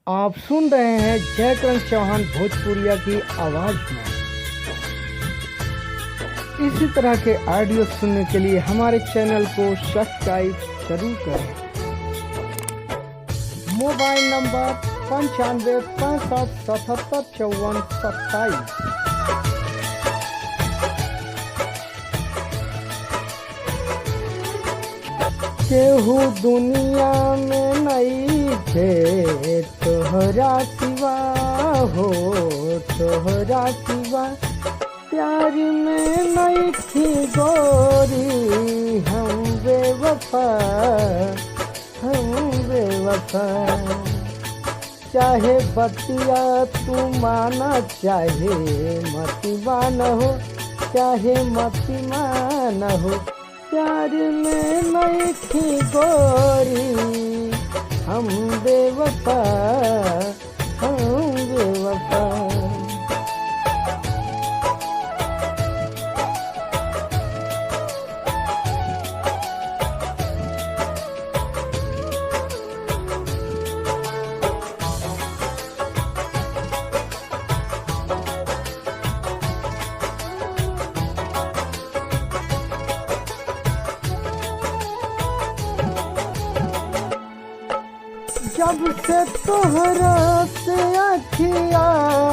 आप सुन रहे हैं जयकरण चौहान भोजपुरिया की आवाज में। इसी तरह के ऑडियो सुनने के लिए हमारे चैनल को सब्सक्राइब जरूर करें। Mobile number 9565775427। केहू दुनिया में नहीं थे तोहरा सिवा हो, तोहरा सिवा प्यार में नहीं थी गोरी। हम बेवफा, हम बेवफा। चाहे बतिया तू माना, चाहे मती मान हो, चाहे मती मान हो, प्यार में नहीं थी गोरी। हम बेवफा, हम बेवफा। जब से तोहरा से अखिया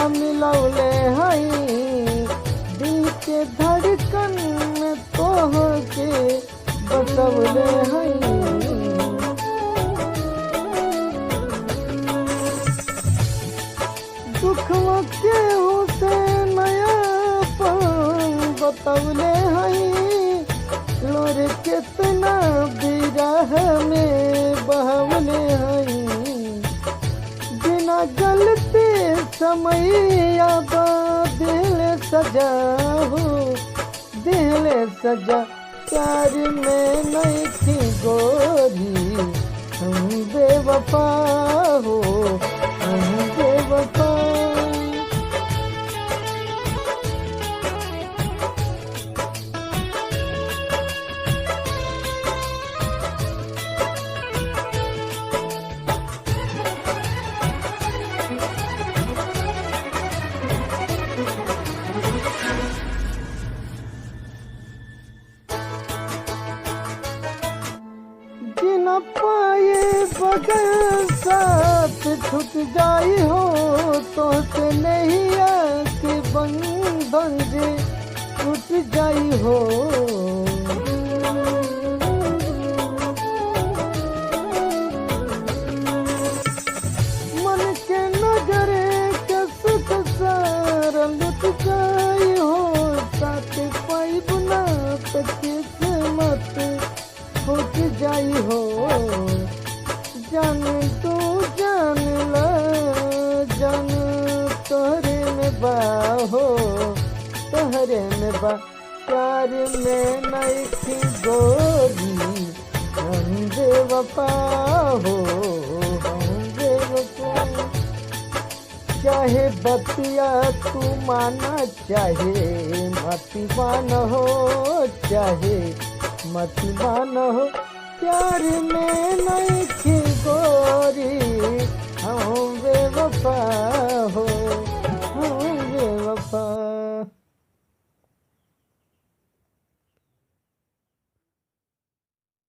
मिलौले हई, दिल के धड़कन में तोह के बसवले हई। दुखवा के उसे नया पान बतवले हई। लोर कितना बिरह में बहवले हई। बिना गलती समैया दिल सजा हो, दिल सजा। प्यार में नहीं थी गोरी। हम बेवफा हो, हम बेवफा। न पाए बगैर साथ छूट जाई हो, तो से नहीं आके बंधन जे छूट जाई हो। मन के नजरे के सुख सारा लुट जाई हो। साथ पाई बुना तो किस्मत फूट जाई हो। जान तू जान ला, जान तोहरे में बा हो, तोहरे में बा। प्यार में नहीं थी गोरी। हम बेवफा हो, हम बेवफा। चाहे बतिया तू माना, चाहे मती मान हो, चाहे मती मान हो, प्यार में